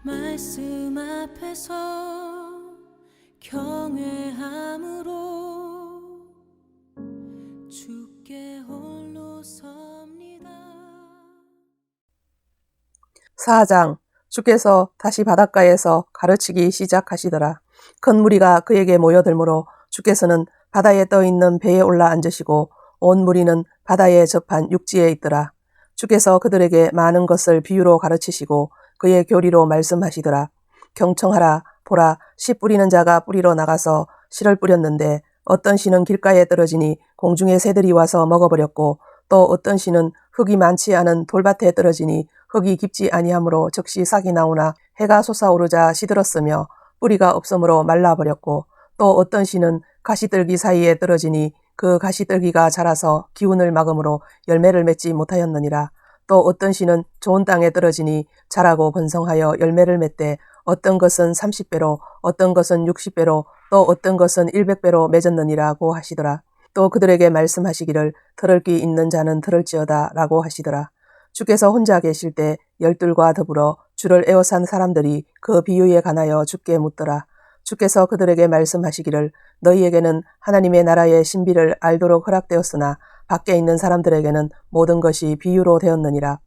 말씀 앞에서 경외함으로 주께 홀로 섭니다. 4장. 주께서 다시 바닷가에서 가르치기 시작하시더라. 큰 무리가 그에게 모여들므로 주께서는 바다에 떠있는 배에 올라 앉으시고 온 무리는 바다에 접한 육지에 있더라. 주께서 그들에게 많은 것을 비유로 가르치시고 그의 교리로 말씀하시더라. 경청하라. 보라, 씨 뿌리는 자가 뿌리러 나가서 씨를 뿌렸는데 어떤 씨는 길가에 떨어지니 공중의 새들이 와서 먹어버렸고 또 어떤 씨는 흙이 많지 않은 돌밭에 떨어지니 흙이 깊지 아니하므로 즉시 싹이 나오나 해가 솟아오르자 시들었으며 뿌리가 없으므로 말라버렸고 또 어떤 씨는 가시떨기 사이에 떨어지니 그 가시떨기가 자라서 기운을 막음으로 열매를 맺지 못하였느니라. 또 어떤 씨는 좋은 땅에 떨어지니 자라고 번성하여 열매를 맺되 어떤 것은 30배로 어떤 것은 60배로 또 어떤 것은 100배로 맺었느니라고 하시더라. 또 그들에게 말씀하시기를 들을 귀 있는 자는 들을지어다 라고 하시더라. 주께서 혼자 계실 때 열둘과 더불어 주를 에워싼 사람들이 그 비유에 관하여 주께 묻더라. 주께서 그들에게 말씀하시기를 너희에게는 하나님의 나라의 신비를 알도록 허락되었으나 밖에 있는 사람들에게는 모든 것이 비유로 되었느니라.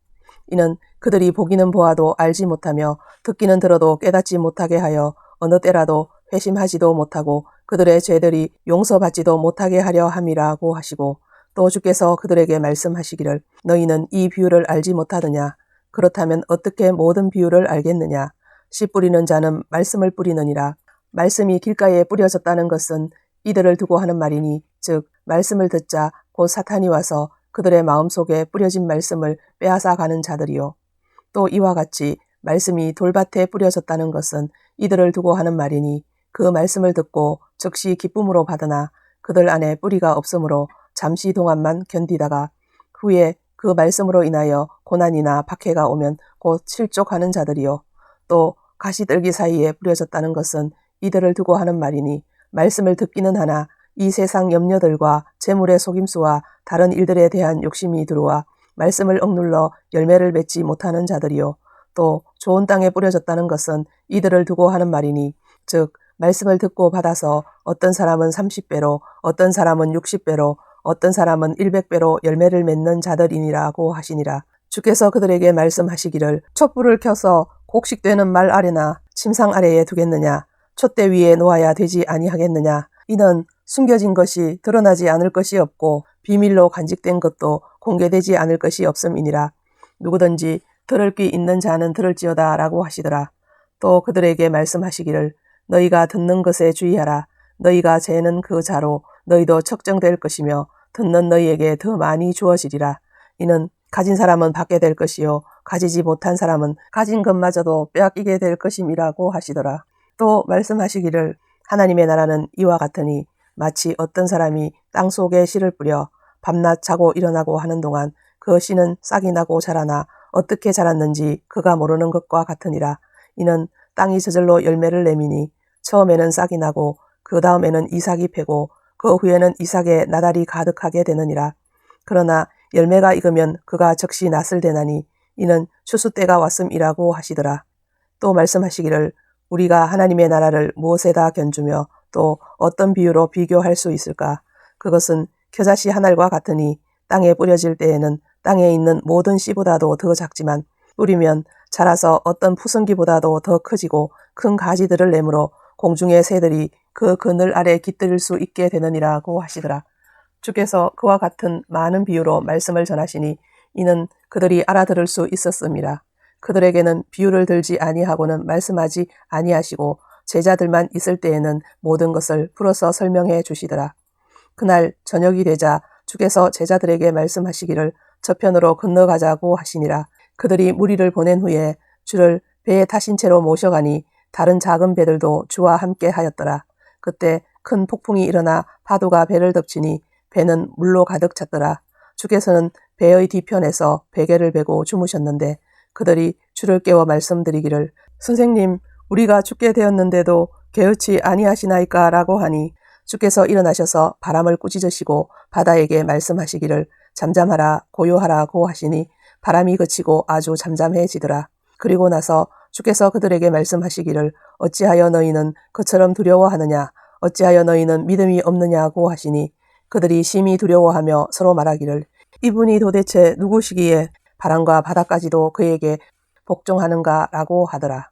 이는 그들이 보기는 보아도 알지 못하며 듣기는 들어도 깨닫지 못하게 하여 어느 때라도 회심하지도 못하고 그들의 죄들이 용서받지도 못하게 하려 함이라고 하시고 또 주께서 그들에게 말씀하시기를 너희는 이 비유를 알지 못하느냐. 그렇다면 어떻게 모든 비유를 알겠느냐. 씨 뿌리는 자는 말씀을 뿌리느니라. 말씀이 길가에 뿌려졌다는 것은 이들을 두고 하는 말이니 즉 말씀을 듣자 곧 사탄이 와서 그들의 마음속에 뿌려진 말씀을 빼앗아 가는 자들이요. 또 이와 같이 말씀이 돌밭에 뿌려졌다는 것은 이들을 두고 하는 말이니 그 말씀을 듣고 즉시 기쁨으로 받으나 그들 안에 뿌리가 없으므로 잠시 동안만 견디다가 후에 그 말씀으로 인하여 고난이나 박해가 오면 곧 실족하는 자들이요. 또 가시떨기 사이에 뿌려졌다는 것은 이들을 두고 하는 말이니 말씀을 듣기는 하나 이 세상 염려들과 재물의 속임수와 다른 일들에 대한 욕심이 들어와 말씀을 억눌러 열매를 맺지 못하는 자들이요. 또 좋은 땅에 뿌려졌다는 것은 이들을 두고 하는 말이니 즉 말씀을 듣고 받아서 어떤 사람은 30배로 어떤 사람은 60배로 어떤 사람은 100배로 열매를 맺는 자들이니라고 하시니라. 주께서 그들에게 말씀하시기를 촛불을 켜서 곡식되는 말 아래나 침상 아래에 두겠느냐. 촛대 위에 놓아야 되지 아니하겠느냐. 이는 숨겨진 것이 드러나지 않을 것이 없고 비밀로 간직된 것도 공개되지 않을 것이 없음이니라. 누구든지 들을 귀 있는 자는 들을지어다 라고 하시더라. 또 그들에게 말씀하시기를 너희가 듣는 것에 주의하라. 너희가 재는 그 자로 너희도 측정될 것이며 듣는 너희에게 더 많이 주어지리라. 이는 가진 사람은 받게 될 것이요 가지지 못한 사람은 가진 것마저도 빼앗기게 될 것임이라고 하시더라. 또 말씀하시기를 하나님의 나라는 이와 같으니 마치 어떤 사람이 땅속에 씨를 뿌려 밤낮 자고 일어나고 하는 동안 그 씨는 싹이 나고 자라나 어떻게 자랐는지 그가 모르는 것과 같으니라. 이는 땅이 저절로 열매를 내미니 처음에는 싹이 나고 그 다음에는 이삭이 패고 그 후에는 이삭에 나달이 가득하게 되느니라. 그러나 열매가 익으면 그가 즉시 낫을 대나니 이는 추수 때가 왔음이라고 하시더라. 또 말씀하시기를 우리가 하나님의 나라를 무엇에다 견주며 또 어떤 비유로 비교할 수 있을까? 그것은 겨자씨 한 알과 같으니 땅에 뿌려질 때에는 땅에 있는 모든 씨보다도 더 작지만 뿌리면 자라서 어떤 푸승기보다도 더 커지고 큰 가지들을 내므로 공중의 새들이 그 그늘 아래 깃들일 수 있게 되느니라고 하시더라. 주께서 그와 같은 많은 비유로 말씀을 전하시니 이는 그들이 알아들을 수 있었음이라. 그들에게는 비유를 들지 아니하고는 말씀하지 아니하시고 제자들만 있을 때에는 모든 것을 풀어서 설명해 주시더라. 그날 저녁이 되자 주께서 제자들에게 말씀하시기를 저편으로 건너가자고 하시니라. 그들이 무리를 보낸 후에 주를 배에 타신 채로 모셔가니 다른 작은 배들도 주와 함께 하였더라. 그때 큰 폭풍이 일어나 파도가 배를 덮치니 배는 물로 가득 찼더라. 주께서는 배의 뒤편에서 베개를 베고 주무셨는데 그들이 주를 깨워 말씀드리기를 선생님 우리가 죽게 되었는데도 게으치 아니하시나이까 라고 하니 주께서 일어나셔서 바람을 꾸짖으시고 바다에게 말씀하시기를 잠잠하라 고요하라고 하시니 바람이 그치고 아주 잠잠해지더라. 그리고 나서 주께서 그들에게 말씀하시기를 어찌하여 너희는 그처럼 두려워하느냐 어찌하여 너희는 믿음이 없느냐고 하시니 그들이 심히 두려워하며 서로 말하기를 이분이 도대체 누구시기에 바람과 바다까지도 그에게 복종하는가라고 하더라.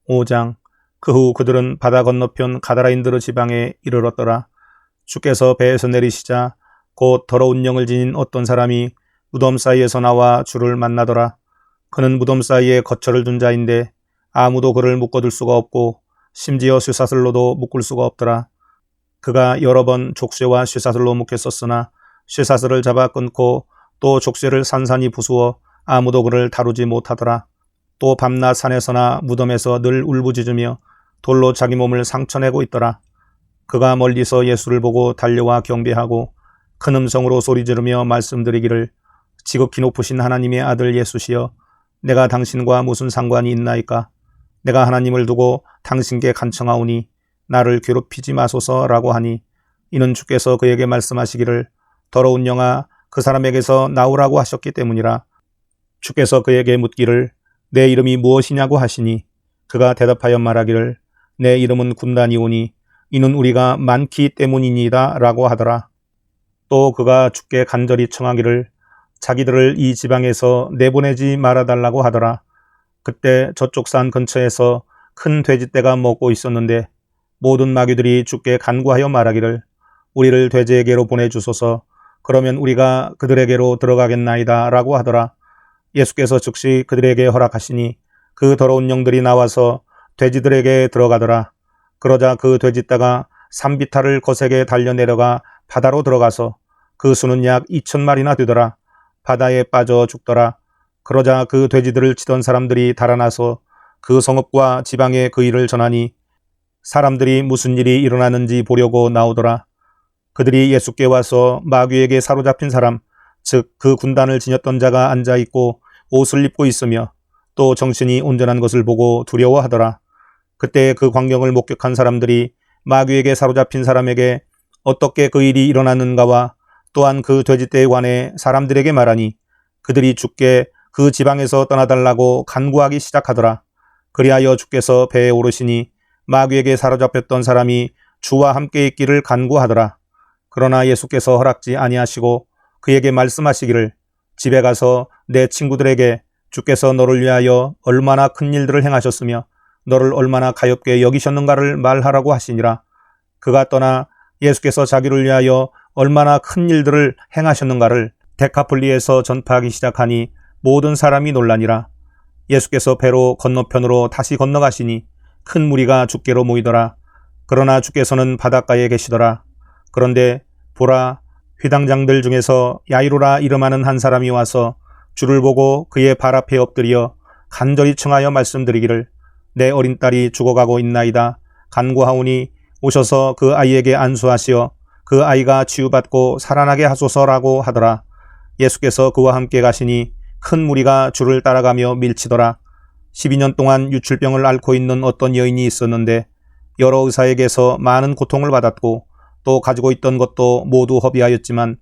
5장. 그 후 그들은 바다 건너편 가다라인드르 지방에 이르렀더라. 주께서 배에서 내리시자 곧 더러운 영을 지닌 어떤 사람이 무덤 사이에서 나와 주를 만나더라. 그는 무덤 사이에 거처를 둔 자인데 아무도 그를 묶어둘 수가 없고 심지어 쇠사슬로도 묶을 수가 없더라. 그가 여러 번 족쇄와 쇠사슬로 묶였었으나 쇠사슬을 잡아 끊고 또 족쇄를 산산이 부수어 아무도 그를 다루지 못하더라. 또 밤낮 산에서나 무덤에서 늘 울부짖으며 돌로 자기 몸을 상처내고 있더라. 그가 멀리서 예수를 보고 달려와 경배하고 큰 음성으로 소리 지르며 말씀드리기를 지극히 높으신 하나님의 아들 예수시여 내가 당신과 무슨 상관이 있나이까. 내가 하나님을 두고 당신께 간청하오니 나를 괴롭히지 마소서라고 하니 이는 주께서 그에게 말씀하시기를 더러운 영아 그 사람에게서 나오라고 하셨기 때문이라. 주께서 그에게 묻기를 내 이름이 무엇이냐고 하시니 그가 대답하여 말하기를 내 이름은 군단이오니 이는 우리가 많기 때문이니이다 라고 하더라. 또 그가 주께 간절히 청하기를 자기들을 이 지방에서 내보내지 말아달라고 하더라. 그때 저쪽 산 근처에서 큰 돼지떼가 먹고 있었는데 모든 마귀들이 주께 간구하여 말하기를 우리를 돼지에게로 보내주소서. 그러면 우리가 그들에게로 들어가겠나이다 라고 하더라. 예수께서 즉시 그들에게 허락하시니 그 더러운 영들이 나와서 돼지들에게 들어가더라. 그러자 그 돼지떼가 산비탈을 거세게 달려내려가 바다로 들어가서 그 수는 약 2,000마리나 되더라. 바다에 빠져 죽더라. 그러자 그 돼지들을 치던 사람들이 달아나서 그 성읍과 지방에 그 일을 전하니 사람들이 무슨 일이 일어나는지 보려고 나오더라. 그들이 예수께 와서 마귀에게 사로잡힌 사람, 즉 그 군단을 지녔던 자가 앉아있고 옷을 입고 있으며 또 정신이 온전한 것을 보고 두려워하더라. 그때 그 광경을 목격한 사람들이 마귀에게 사로잡힌 사람에게 어떻게 그 일이 일어났는가와 또한 그 돼지떼에 관해 사람들에게 말하니 그들이 주께 그 지방에서 떠나달라고 간구하기 시작하더라. 그리하여 주께서 배에 오르시니 마귀에게 사로잡혔던 사람이 주와 함께 있기를 간구하더라. 그러나 예수께서 허락지 아니하시고 그에게 말씀하시기를 집에 가서 내 친구들에게 주께서 너를 위하여 얼마나 큰 일들을 행하셨으며 너를 얼마나 가엾게 여기셨는가를 말하라고 하시니라. 그가 떠나 예수께서 자기를 위하여 얼마나 큰 일들을 행하셨는가를 데카폴리에서 전파하기 시작하니 모든 사람이 놀라니라. 예수께서 배로 건너편으로 다시 건너가시니 큰 무리가 주께로 모이더라. 그러나 주께서는 바닷가에 계시더라. 그런데 보라, 회당장들 중에서 야이로라 이름하는 한 사람이 와서 주를 보고 그의 발 앞에 엎드려 간절히 청하여 말씀드리기를 내 어린 딸이 죽어가고 있나이다. 간구하오니 오셔서 그 아이에게 안수하시어 그 아이가 치유받고 살아나게 하소서라고 하더라. 예수께서 그와 함께 가시니 큰 무리가 주를 따라가며 밀치더라. 12년 동안 유출병을 앓고 있는 어떤 여인이 있었는데 여러 의사에게서 많은 고통을 받았고 또 가지고 있던 것도 모두 허비하였지만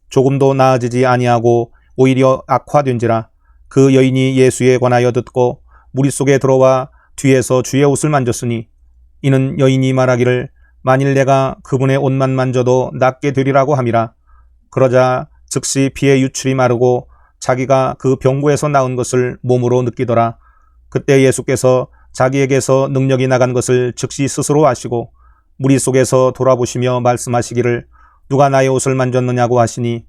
조금도 나아지지 아니하고 오히려 악화된지라. 그 여인이 예수에 관하여 듣고 무리 속에 들어와 뒤에서 주의 옷을 만졌으니 이는 여인이 말하기를 만일 내가 그분의 옷만 만져도 낫게 되리라고 함이라. 그러자 즉시 피의 유출이 마르고 자기가 그 병고에서 나은 것을 몸으로 느끼더라. 그때 예수께서 자기에게서 능력이 나간 것을 즉시 스스로 아시고 무리 속에서 돌아보시며 말씀하시기를 누가 나의 옷을 만졌느냐고 하시니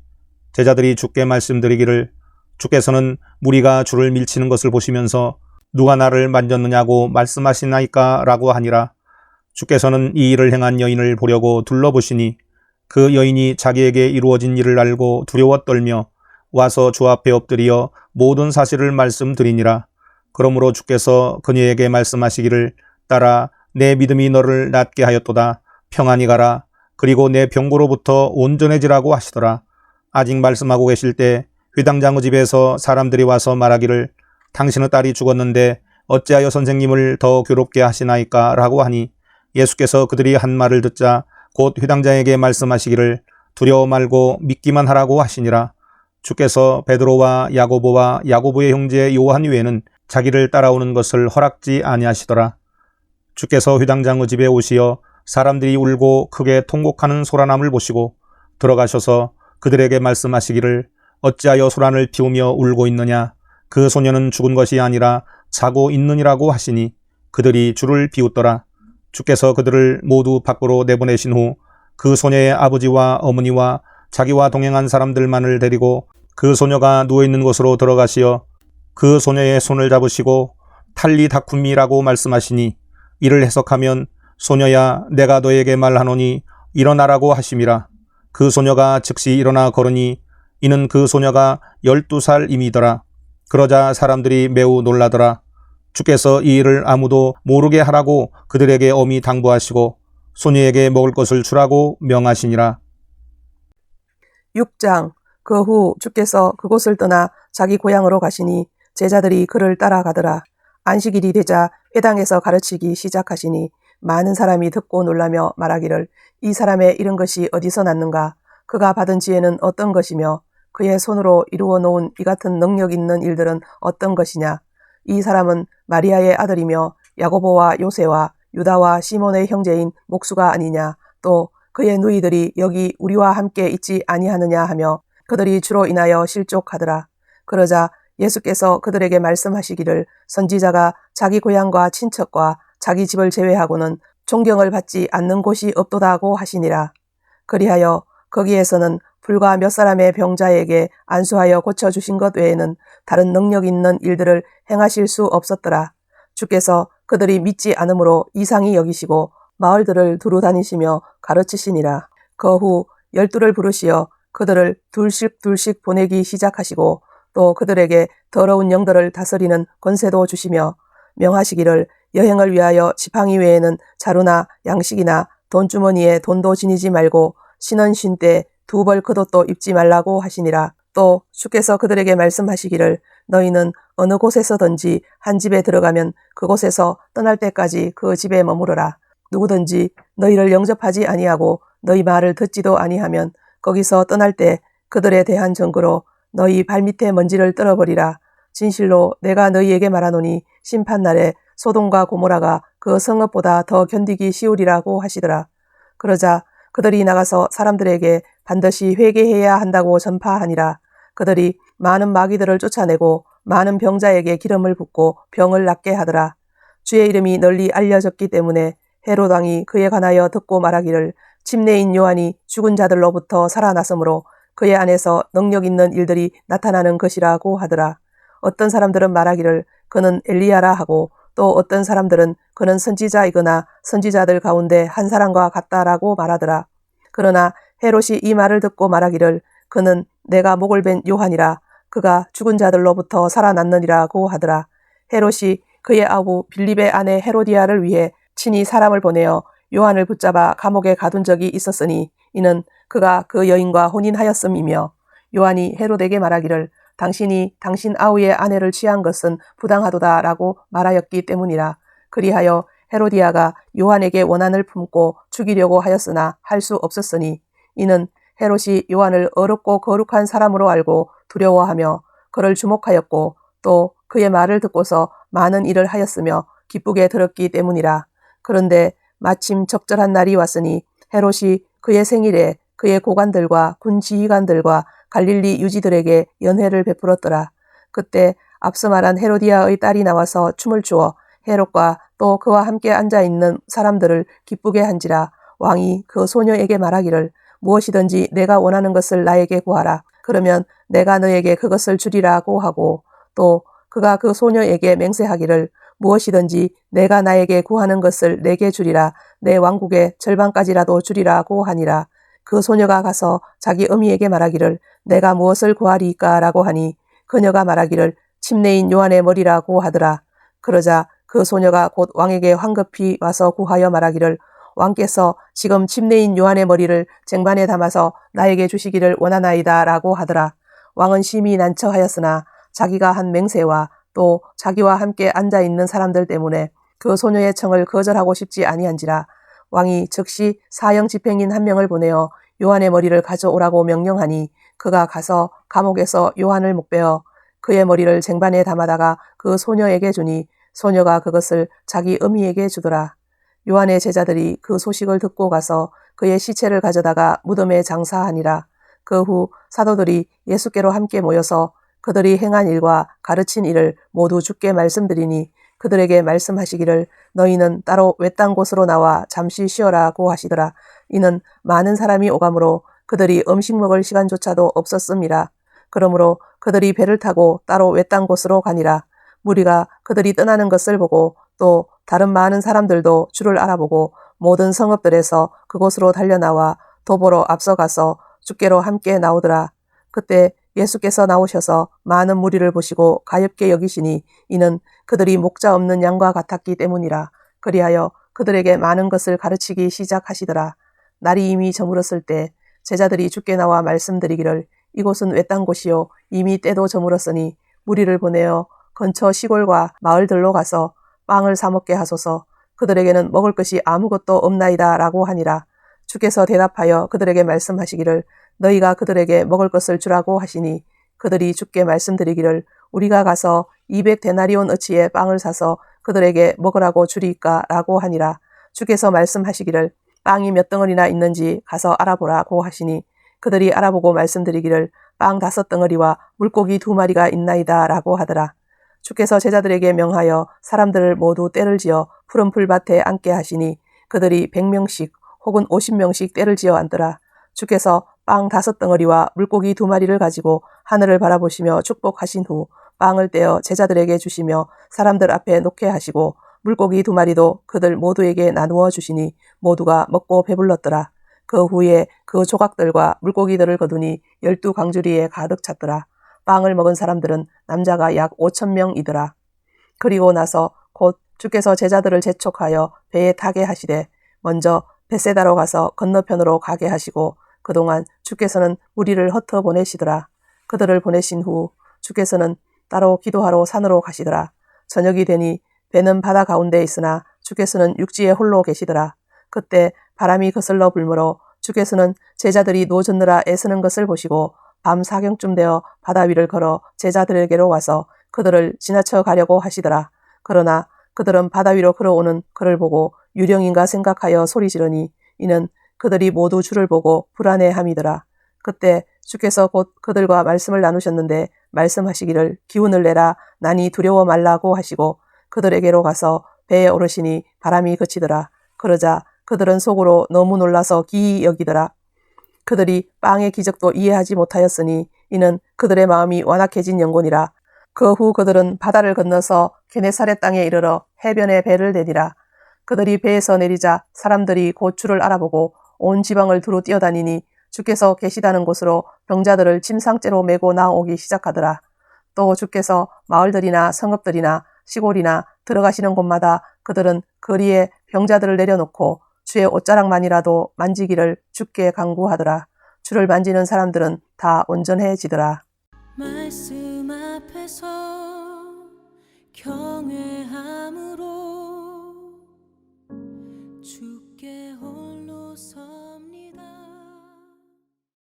제자들이 주께 말씀드리기를 주께서는 무리가 주를 밀치는 것을 보시면서 누가 나를 만졌느냐고 말씀하시나이까 라고 하니라. 주께서는 이 일을 행한 여인을 보려고 둘러보시니 그 여인이 자기에게 이루어진 일을 알고 두려워 떨며 와서 주 앞에 엎드려 모든 사실을 말씀드리니라. 그러므로 주께서 그녀에게 말씀하시기를 딸아 내 믿음이 너를 낫게 하였도다. 평안히 가라. 그리고 내 병고로부터 온전해지라고 하시더라. 아직 말씀하고 계실 때 회당장의 집에서 사람들이 와서 말하기를 당신의 딸이 죽었는데 어찌하여 선생님을 더 괴롭게 하시나이까 라고 하니 예수께서 그들이 한 말을 듣자 곧 회당장에게 말씀하시기를 두려워 말고 믿기만 하라고 하시니라. 주께서 베드로와 야고보와 야고보의 형제 요한 외에는 자기를 따라오는 것을 허락지 아니하시더라. 주께서 회당장의 집에 오시어 사람들이 울고 크게 통곡하는 소란함을 보시고 들어가셔서 그들에게 말씀하시기를 어찌하여 소란을 피우며 울고 있느냐. 그 소녀는 죽은 것이 아니라 자고 있느니라고 하시니 그들이 주를 비웃더라. 주께서 그들을 모두 밖으로 내보내신 후 그 소녀의 아버지와 어머니와 자기와 동행한 사람들만을 데리고 그 소녀가 누워있는 곳으로 들어가시어 그 소녀의 손을 잡으시고 탈리다쿰이라고 말씀하시니 이를 해석하면 소녀야 내가 너에게 말하노니 일어나라고 하심이라. 그 소녀가 즉시 일어나 걸으니 이는 그 소녀가 12살임이더라. 그러자 사람들이 매우 놀라더라. 주께서 이 일을 아무도 모르게 하라고 그들에게 엄히 당부하시고 소녀에게 먹을 것을 주라고 명하시니라. 6장. 그 후 주께서 그곳을 떠나 자기 고향으로 가시니 제자들이 그를 따라가더라. 안식일이 되자 회당에서 가르치기 시작하시니 많은 사람이 듣고 놀라며 말하기를 이 사람의 이런 것이 어디서 났는가? 그가 받은 지혜는 어떤 것이며 그의 손으로 이루어 놓은 이 같은 능력 있는 일들은 어떤 것이냐? 이 사람은 마리아의 아들이며 야고보와 요새와 유다와 시몬의 형제인 목수가 아니냐? 또 그의 누이들이 여기 우리와 함께 있지 아니하느냐 하며 그들이 주로 인하여 실족하더라. 그러자 예수께서 그들에게 말씀하시기를 선지자가 자기 고향과 친척과 자기 집을 제외하고는 존경을 받지 않는 곳이 없도다고 하시니라. 그리하여 거기에서는 불과 몇 사람의 병자에게 안수하여 고쳐주신 것 외에는 다른 능력 있는 일들을 행하실 수 없었더라. 주께서 그들이 믿지 않으므로 이상히 여기시고 마을들을 두루 다니시며 가르치시니라. 그 후 12를 부르시어 그들을 둘씩 보내기 시작하시고 또 그들에게 더러운 영들을 다스리는 권세도 주시며 명하시기를 여행을 위하여 지팡이 외에는 자루나 양식이나 돈주머니에 돈도 지니지 말고 신은 쉰 때 2벌 겉옷도 입지 말라고 하시니라. 또 주께서 그들에게 말씀하시기를 너희는 어느 곳에서든지 한 집에 들어가면 그곳에서 떠날 때까지 그 집에 머무르라. 누구든지 너희를 영접하지 아니하고 너희 말을 듣지도 아니하면 거기서 떠날 때 그들에 대한 증거로 너희 발밑에 먼지를 떨어버리라. 진실로 내가 너희에게 말하노니 심판날에 소돔과 고모라가 그 성읍보다 더 견디기 쉬우리라고 하시더라. 그러자 그들이 나가서 사람들에게 반드시 회개해야 한다고 전파하니라. 그들이 많은 마귀들을 쫓아내고 많은 병자에게 기름을 붓고 병을 낫게 하더라. 주의 이름이 널리 알려졌기 때문에 헤롯 왕이 그에 관하여 듣고 말하기를 침례인 요한이 죽은 자들로부터 살아났으므로 그의 안에서 능력 있는 일들이 나타나는 것이라고 하더라. 어떤 사람들은 말하기를 그는 엘리야라 하고 또 어떤 사람들은 그는 선지자이거나 선지자들 가운데 한 사람과 같다라고 말하더라. 그러나 헤롯이 이 말을 듣고 말하기를 그는 내가 목을 벤 요한이라. 그가 죽은 자들로부터 살아났느니라고 하더라. 헤롯이 그의 아우 빌립의 아내 헤로디아를 위해 친히 사람을 보내어 요한을 붙잡아 감옥에 가둔 적이 있었으니 이는 그가 그 여인과 혼인하였음이며 요한이 헤롯에게 말하기를 당신이 당신 아우의 아내를 취한 것은 부당하도다라고 말하였기 때문이라. 그리하여 헤로디아가 요한에게 원한을 품고 죽이려고 하였으나 할 수 없었으니 이는 헤롯이 요한을 어렵고 거룩한 사람으로 알고 두려워하며 그를 주목하였고 또 그의 말을 듣고서 많은 일을 하였으며 기쁘게 들었기 때문이라. 그런데 마침 적절한 날이 왔으니 헤롯이 그의 생일에 그의 고관들과 군 지휘관들과 갈릴리 유지들에게 연회를 베풀었더라. 그때 앞서 말한 헤로디아의 딸이 나와서 춤을 추어 헤롯과 또 그와 함께 앉아있는 사람들을 기쁘게 한지라. 왕이 그 소녀에게 말하기를 무엇이든지 내가 원하는 것을 나에게 구하라. 그러면 내가 너에게 그것을 주리라고 하고 또 그가 그 소녀에게 맹세하기를 무엇이든지 내가 나에게 구하는 것을 내게 주리라. 내 왕국의 절반까지라도 주리라고 하니라. 그 소녀가 가서 자기 어미에게 말하기를 내가 무엇을 구하리이까 라고 하니 그녀가 말하기를 침례인 요한의 머리라고 하더라. 그러자 그 소녀가 곧 왕에게 황급히 와서 구하여 말하기를 왕께서 지금 침례인 요한의 머리를 쟁반에 담아서 나에게 주시기를 원하나이다 라고 하더라. 왕은 심히 난처하였으나 자기가 한 맹세와 또 자기와 함께 앉아있는 사람들 때문에 그 소녀의 청을 거절하고 싶지 아니한지라. 왕이 즉시 사형 집행인 한 명을 보내어 요한의 머리를 가져오라고 명령하니 그가 가서 감옥에서 요한을 목베어 그의 머리를 쟁반에 담아다가 그 그 소녀에게 주니 소녀가 그것을 자기 어미에게 주더라. 요한의 제자들이 그 소식을 듣고 가서 그의 시체를 가져다가 무덤에 장사하니라. 그 후 사도들이 예수께로 함께 모여서 그들이 행한 일과 가르친 일을 모두 주께 말씀드리니 그들에게 말씀하시기를 너희는 따로 외딴 곳으로 나와 잠시 쉬어라고 하시더라. 이는 많은 사람이 오가므로 그들이 음식 먹을 시간조차도 없었음이라. 그러므로 그들이 배를 타고 따로 외딴 곳으로 가니라. 무리가 그들이 떠나는 것을 보고 또 다른 많은 사람들도 주를 알아보고 모든 성읍들에서 그곳으로 달려나와 도보로 앞서가서 주께로 함께 나오더라. 그때 예수께서 나오셔서 많은 무리를 보시고 가엾게 여기시니 이는 그들이 목자 없는 양과 같았기 때문이라. 그리하여 그들에게 많은 것을 가르치기 시작하시더라. 날이 이미 저물었을 때 제자들이 주께 나와 말씀드리기를 이곳은 외딴 곳이요 이미 때도 저물었으니 무리를 보내어 근처 시골과 마을들로 가서 빵을 사 먹게 하소서. 그들에게는 먹을 것이 아무것도 없나이다 라고 하니라. 주께서 대답하여 그들에게 말씀하시기를 너희가 그들에게 먹을 것을 주라고 하시니 그들이 주께 말씀드리기를 우리가 가서 200데나리온 어치의 빵을 사서 그들에게 먹으라고 주리까 라고 하니라. 주께서 말씀하시기를 빵이 몇 덩어리나 있는지 가서 알아보라고 하시니 그들이 알아보고 말씀드리기를 빵 5덩어리와 물고기 2마리가 있나이다 라고 하더라. 주께서 제자들에게 명하여 사람들을 모두 떼를 지어 푸른 풀밭에 앉게 하시니 그들이 100명씩 혹은 50명씩 떼를 지어 앉더라. 주께서 빵 5덩어리와 물고기 2마리를 가지고 하늘을 바라보시며 축복하신 후 빵을 떼어 제자들에게 주시며 사람들 앞에 놓게 하시고 물고기 2마리도 그들 모두에게 나누어 주시니 모두가 먹고 배불렀더라. 그 후에 그 조각들과 물고기들을 거두니 12강주리에 가득 찼더라. 빵을 먹은 사람들은 남자가 약 5,000명이더라. 그리고 나서 곧 주께서 제자들을 재촉하여 배에 타게 하시되 먼저 벳세다로 가서 건너편으로 가게 하시고 그동안 주께서는 무리를 흩어 보내시더라. 그들을 보내신 후 주께서는 따로 기도하러 산으로 가시더라. 저녁이 되니 배는 바다 가운데 있으나 주께서는 육지에 홀로 계시더라. 그때 바람이 거슬러 불므로 주께서는 제자들이 노젓느라 애쓰는 것을 보시고 밤 사경쯤 되어 바다 위를 걸어 제자들에게로 와서 그들을 지나쳐 가려고 하시더라. 그러나 그들은 바다 위로 걸어오는 그를 보고 유령인가 생각하여 소리 지르니 이는 그들이 모두 주를 보고 불안해함이더라. 그때 주께서 곧 그들과 말씀을 나누셨는데 말씀하시기를 기운을 내라 나니 두려워 말라고 하시고 그들에게로 가서 배에 오르시니 바람이 그치더라. 그러자 그들은 속으로 너무 놀라서 기이 여기더라. 그들이 빵의 기적도 이해하지 못하였으니 이는 그들의 마음이 완악해진 영혼이라. 그 후 그들은 바다를 건너서 게네사렛 땅에 이르러 해변에 배를 내니라. 그들이 배에서 내리자 사람들이 곧 주를 알아보고 온 지방을 두루 뛰어다니니 주께서 계시다는 곳으로 병자들을 침상째로 메고 나오기 시작하더라. 또 주께서 마을들이나 성읍들이나 시골이나 들어가시는 곳마다 그들은 거리에 병자들을 내려놓고 주의 옷자락만이라도 만지기를 주께 간구하더라. 주를 만지는 사람들은 다 온전해지더라. 말씀 앞에서